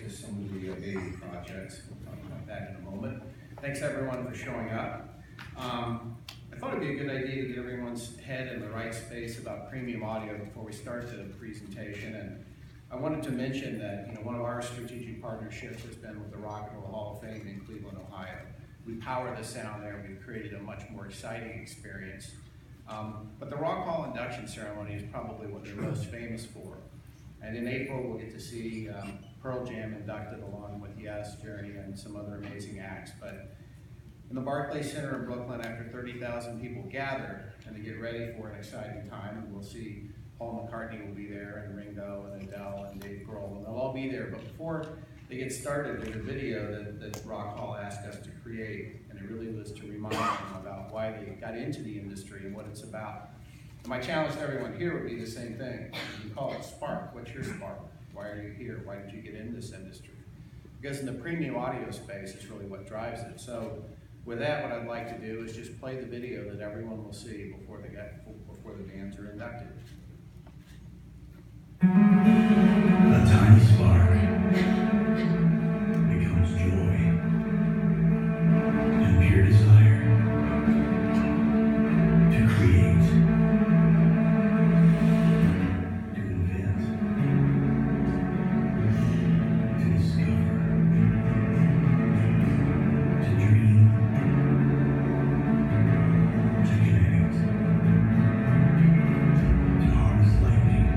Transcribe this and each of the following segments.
to some of the baby projects. We'll talk about that in a moment. Thanks everyone for showing up. I thought it'd be a good idea to get everyone's head in the right space about premium audio before we start the presentation. And I wanted to mention that one of our strategic partnerships has been with the Rock and Roll Hall of Fame in Cleveland, Ohio. We power the sound there. We've created a much more exciting experience. But the Rock Hall induction ceremony is probably what they're most famous for. And in April, we'll get to see Pearl Jam inducted along with Yes, Journey, and some other amazing acts. But in the Barclays Center in Brooklyn, after 30,000 people gathered and to get ready for an exciting time, and we'll see Paul McCartney will be there, and Ringo, and Adele, and Dave Grohl, and they'll all be there. But before they get started, there's a video that Rock Hall asked us to create, and it really was to remind them about why they got into the industry and what it's about. And my challenge to everyone here would be the same thing. You call it Spark. What's your spark? Why are you here? Why did you get into this industry? Because in the premium audio space, it's really what drives it. So with that, what I'd like to do is just play the video that everyone will see before the bands are inducted. A tiny spark becomes joy and pure desire to create, to invent, to discover, to dream, to connect, to harness lightning,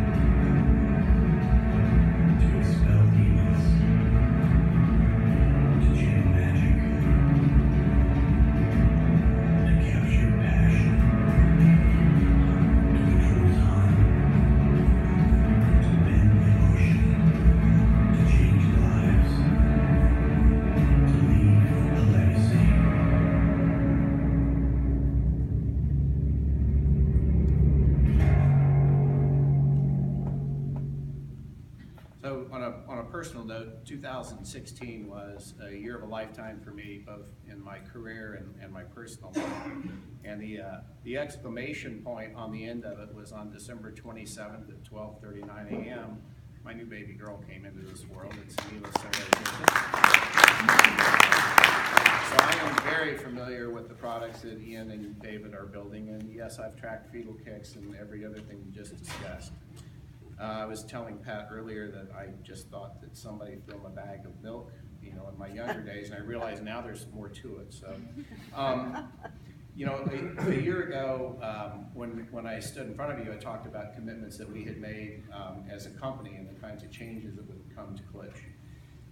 to expel demons, to channel magic, to capture passion, to control time, to bend emotion, to change lives, to leave a legacy. So on a personal note, 2016 was a year of a lifetime for me, both in my career and my personal life. And the exclamation point on the end of it was on December 27th at 12:39 a.m. My new baby girl came into this world. It's Neela Sarah. So I am very familiar with the products that Ian and David are building. And yes, I've tracked fetal kicks and every other thing we just discussed. I was telling Pat earlier that I just thought that somebody threw him a bag of milk, in my younger days, and I realize now there's more to it. So, a year ago, when I stood in front of you, I talked about commitments that we had made as a company and the kinds of changes that would come to Klipsch.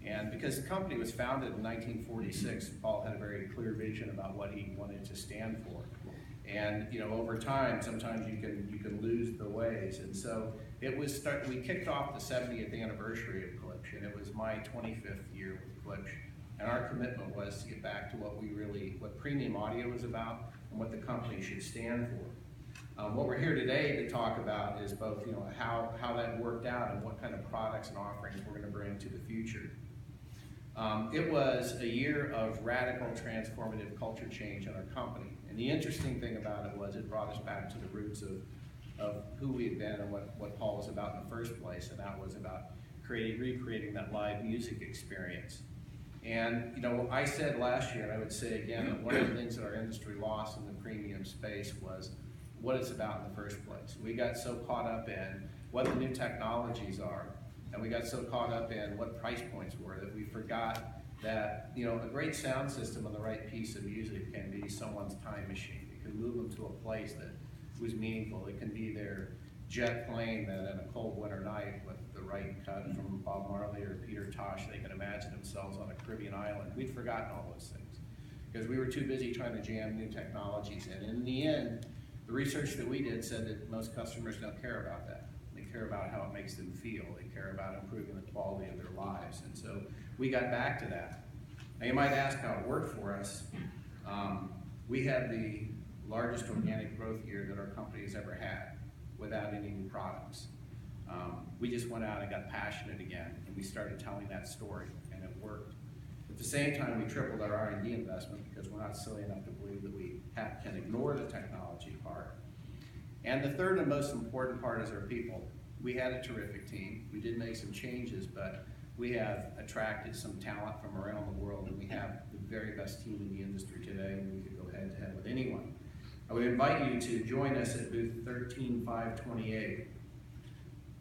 And because the company was founded in 1946, Paul had a very clear vision about what he wanted to stand for. And over time, sometimes you can lose the ways. And so we kicked off the 70th anniversary of Klipsch, and it was my 25th year with Klipsch. And our commitment was to get back to what premium audio is about and what the company should stand for. What we're here today to talk about is both how that worked out and what kind of products and offerings we're going to bring to the future. It was a year of radical transformative culture change in our company. And the interesting thing about it was it brought us back to the roots of who we had been and what Paul was about in the first place, and that was about recreating that live music experience. And I said last year, and I would say again, that one of the things that our industry lost in the premium space was what it's about in the first place. We got so caught up in what the new technologies are, and we got so caught up in what price points were that we forgot that a great sound system and the right piece of music can be someone's time machine. It can move them to a place that was meaningful. It can be their jet plane that in a cold winter night with the right cut from Bob Marley or Peter Tosh, they can imagine themselves on a Caribbean island. We'd forgotten all those things because we were too busy trying to jam new technologies in. And in the end, the research that we did said that most customers don't care about that. They care about how it makes them feel. They care about improving the quality of their lives. And so we got back to that. Now you might ask how it worked for us. We had the largest organic growth year that our company has ever had without any new products. We just went out and got passionate again, and we started telling that story, and it worked. At the same time, we tripled our R&D investment because we're not silly enough to believe that we can ignore the technology part. And the third and most important part is our people. We had a terrific team. We did make some changes, but We have attracted some talent from around the world, and we have the very best team in the industry today, and we could go head to head with anyone. I would invite you to join us at booth 13528.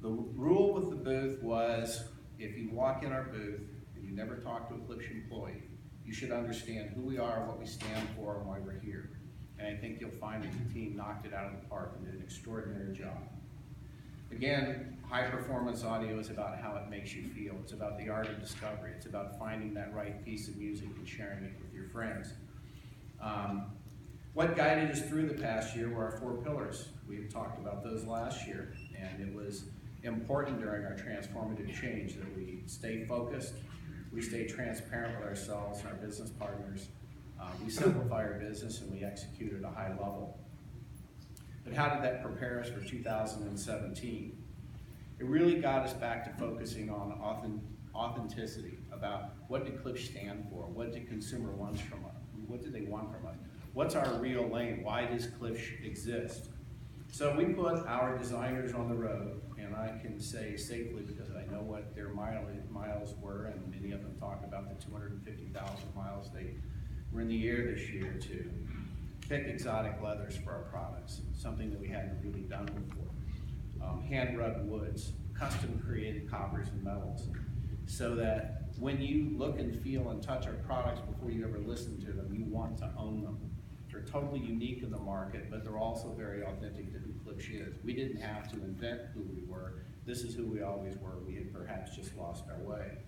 The rule with the booth was, if you walk in our booth and you never talk to a Klipsch employee, you should understand who we are, what we stand for, and why we're here. And I think you'll find that the team knocked it out of the park and did an extraordinary job. Again, high performance audio is about how it makes you feel. It's about the art of discovery. It's about finding that right piece of music and sharing it with your friends. What guided us through the past year were our 4 pillars. We talked about those last year, and it was important during our transformative change that we stay focused, we stay transparent with ourselves and our business partners, we simplify our business, and we execute at a high level. But how did that prepare us for 2017? It really got us back to focusing on authenticity, about what did Klipsch stand for, what did consumer want from us, what did they want from us, what's our real lane, why does Klipsch exist? So we put our designers on the road, and I can say safely because I know what their miles were, and many of them talk about the 250,000 miles they were in the air this year to pick exotic leathers for our products, something that we hadn't really done before. Hand-rubbed woods, custom created coppers and metals, so that when you look and feel and touch our products before you ever listen to them, you want to own them. They're totally unique in the market, but they're also very authentic to who Klipsch is. We didn't have to invent who we were. This is who we always were. We had perhaps just lost our way.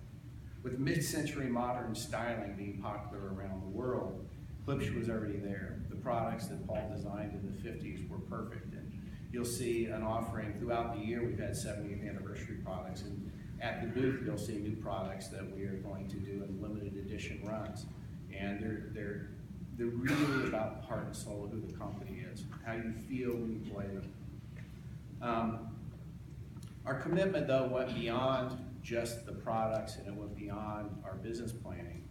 With mid-century modern styling being popular around the world, Klipsch was already there. The products that Paul designed in the 50s were perfect. And you'll see an offering throughout the year. We've had 70th anniversary products. And at the booth, you'll see new products that we are going to do in limited edition runs. And they're really about the heart and soul of who the company is, how you feel when you play them. Our commitment, though, went beyond just the products, and it went beyond our business planning.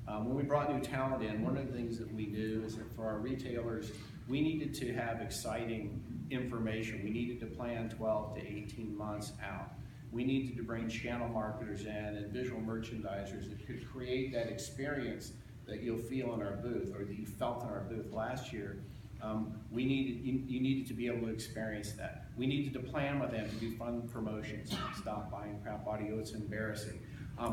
When we brought new talent in, one of the things that we knew is that for our retailers, we needed to have exciting information. We needed to plan 12 to 18 months out. We needed to bring channel marketers in and visual merchandisers that could create that experience that you'll feel in our booth, or that you felt in our booth last year. You needed to be able to experience that. We needed to plan with them to do fun promotions. Stop buying crap audio, it's embarrassing.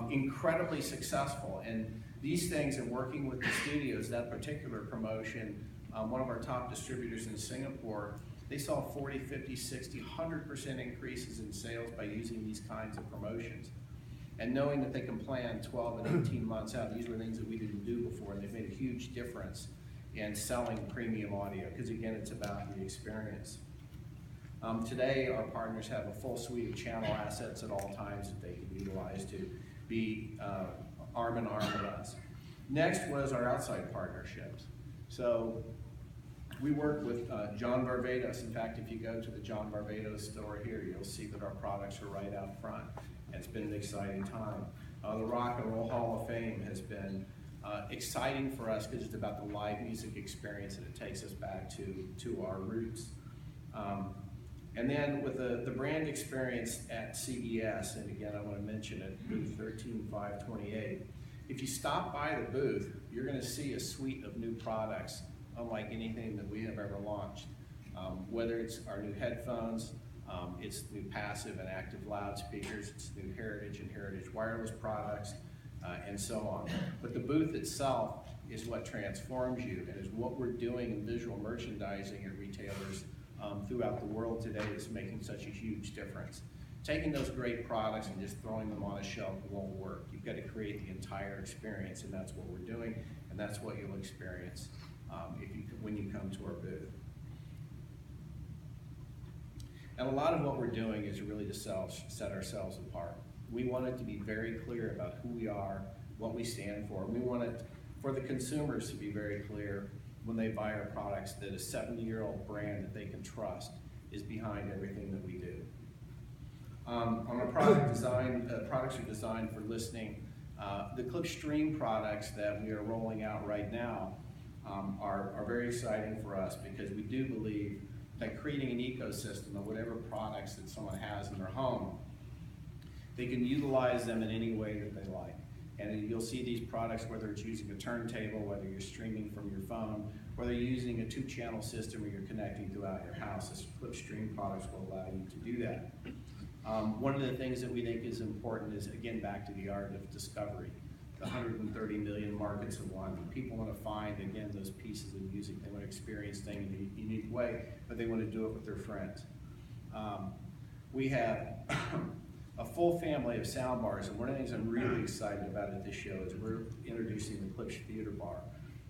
Incredibly successful, and these things, and working with the studios, that particular promotion, one of our top distributors in Singapore, they saw 40, 50, 60, 100% increases in sales by using these kinds of promotions. And knowing that they can plan 12 and 18 months out, these were things that we didn't do before, and they've made a huge difference in selling premium audio, because again, it's about the experience. Today, our partners have a full suite of channel assets at all times that they can utilize to be arm in arm with us. Next was our outside partnerships. So we work with John Barbados. In fact, if you go to the John Barbados store here, you'll see that our products are right out front. It's been an exciting time. The Rock and Roll Hall of Fame has been exciting for us because it's about the live music experience, and it takes us back to our roots. And then with the brand experience at CES, and again, I want to mention it, booth 13528. If you stop by the booth, you're going to see a suite of new products, unlike anything that we have ever launched. Whether it's our new headphones, it's new passive and active loudspeakers, it's new Heritage and Heritage wireless products, and so on. But the booth itself is what transforms you, and is what we're doing in visual merchandising at retailers throughout the world today that's making such a huge difference. Taking those great products and just throwing them on a shelf won't work. You've got to create the entire experience, and that's what we're doing, and that's what you'll experience when you come to our booth. And a lot of what we're doing is really to set ourselves apart. We want it to be very clear about who we are, what we stand for. We want it for the consumers to be very clear when they buy our products that a 70-year-old brand that they can trust is behind everything that we do. On our product design, products are designed for listening. The Klipsch Stream products that we are rolling out right now are very exciting for us, because we do believe that creating an ecosystem of whatever products that someone has in their home They can utilize them in any way that they like. And you'll see these products, whether it's using a turntable, whether you're streaming from your phone, whether you're using a 2-channel system or you're connecting throughout your house, this Klipsch Stream products will allow you to do that. One of the things that we think is important is, again, back to the art of discovery. The 130 million markets of one. People want to find, again, those pieces of music. They want to experience things in a unique way, but they want to do it with their friends. We have a full family of sound bars, and one of the things I'm really excited about at this show is we're introducing the Klipsch Theater Bar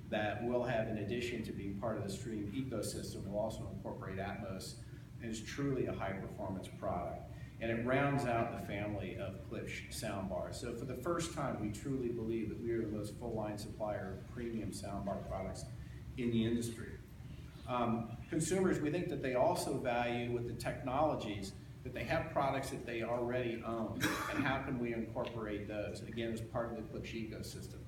that will have, in addition to being part of the Stream ecosystem, will also incorporate Atmos, and is truly a high-performance product. And it rounds out the family of Klipsch sound bars. So for the first time, we truly believe that we are the most full-line supplier of premium soundbar products in the industry. Consumers, we think that they also value with the technologies that they have products that they already own, and how can we incorporate those, again, as part of the Klipsch ecosystem.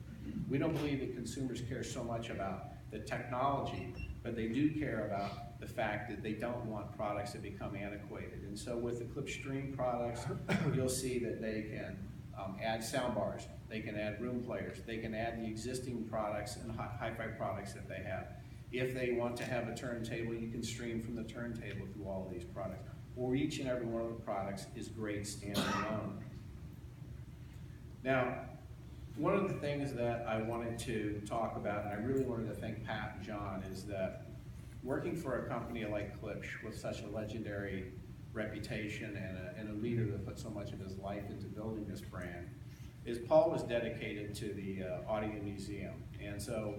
We don't believe that consumers care so much about the technology, but they do care about the fact that they don't want products that become antiquated. And so with the Klipsch Stream products, you'll see that they can add sound bars, they can add room players, they can add the existing products and hi-fi products that they have. If they want to have a turntable, you can stream from the turntable through all of these products. Or each and every one of the products is great standalone. Now, one of the things that I wanted to talk about, and I really wanted to thank Pat and John, is that working for a company like Klipsch with such a legendary reputation and a leader that put so much of his life into building this brand, is Paul was dedicated to the Audio Museum. And so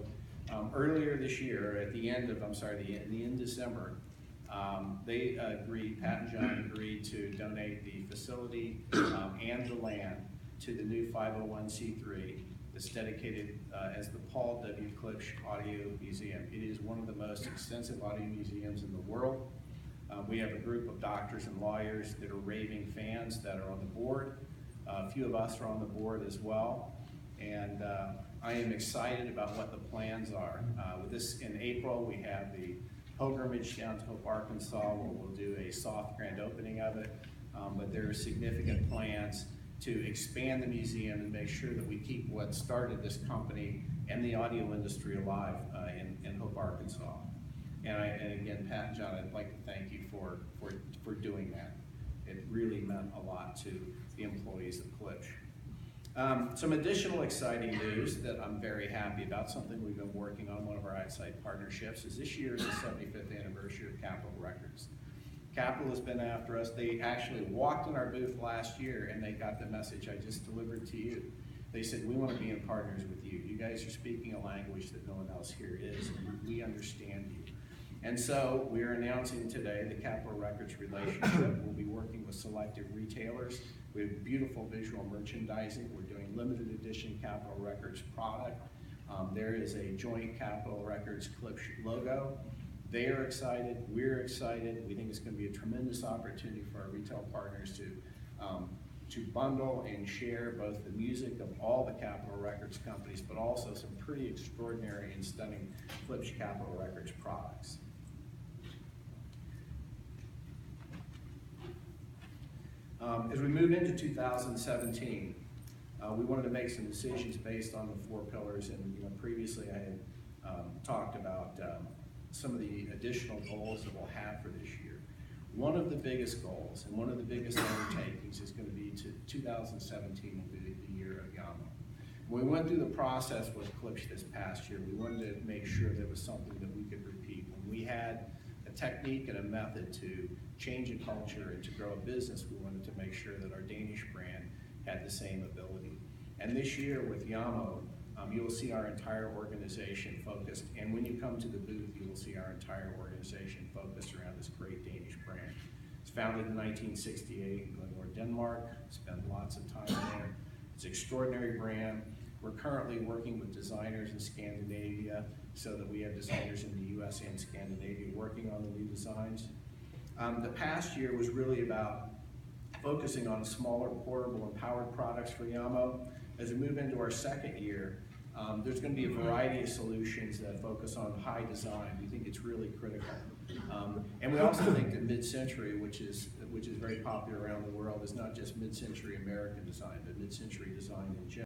earlier this year, at the end of, in December, they agreed, Pat and John agreed to donate the facility and the land to the new 501c3 that's dedicated as the Paul W. Klipsch Audio Museum. It is one of the most extensive audio museums in the world. We have a group of doctors and lawyers that are raving fans that are on the board. A few of us are on the board as well. And I am excited about what the plans are. With this in April, we have the pilgrimage down to Hope, Arkansas, where we'll do a soft grand opening of it. But there are significant plans to expand the museum and make sure that we keep what started this company and the audio industry alive in Hope, Arkansas. And again, Pat and John, I'd like to thank you for doing that. It really meant a lot to the employees of Klipsch. Some additional exciting news that I'm very happy about, something we've been working on, one of our outside partnerships, is this year is the 75th anniversary of Capitol Records. Capitol has been after us. They actually walked in our booth last year and they got the message I just delivered to you. They said, we want to be in partners with you. You guys are speaking a language that no one else here is, and we understand you. And so we are announcing today the Capitol Records relationship. We'll be working with selected retailers. We have beautiful visual merchandising. We're doing limited edition Capitol Records product. There is a joint Capitol Records Klipsch logo. They are excited, we're excited. We think it's going to be a tremendous opportunity for our retail partners to bundle and share both the music of all the Capitol Records companies, but also some pretty extraordinary and stunning Klipsch Capitol Records products. As we move into 2017, we wanted to make some decisions based on the 4 pillars, and previously I had talked about some of the additional goals that we'll have for this year. One of the biggest goals and one of the biggest undertakings is going to be 2017 will be the year of Yama. When we went through the process with Klipsch this past year, we wanted to make sure that it was something that we could repeat. When we had a technique and a method to change a culture and to grow a business, we wanted to make sure that our Danish brand had the same ability. And this year with Yamo, you will see our entire organization focused, and when you come to the booth, you will see our entire organization focused around this great Danish brand. It's founded in 1968 in Glenmore, Denmark. Spent lots of time there. It's an extraordinary brand. We're currently working with designers in Scandinavia so that we have designers in the US and Scandinavia working on the new designs. The past year was really about focusing on smaller, portable, and powered products for Yamo. As we move into our second year, There's going to be a variety of solutions that focus on high design. We think it's really critical. And we also think that mid-century, which is very popular around the world, is not just mid-century American design, but mid-century design in general.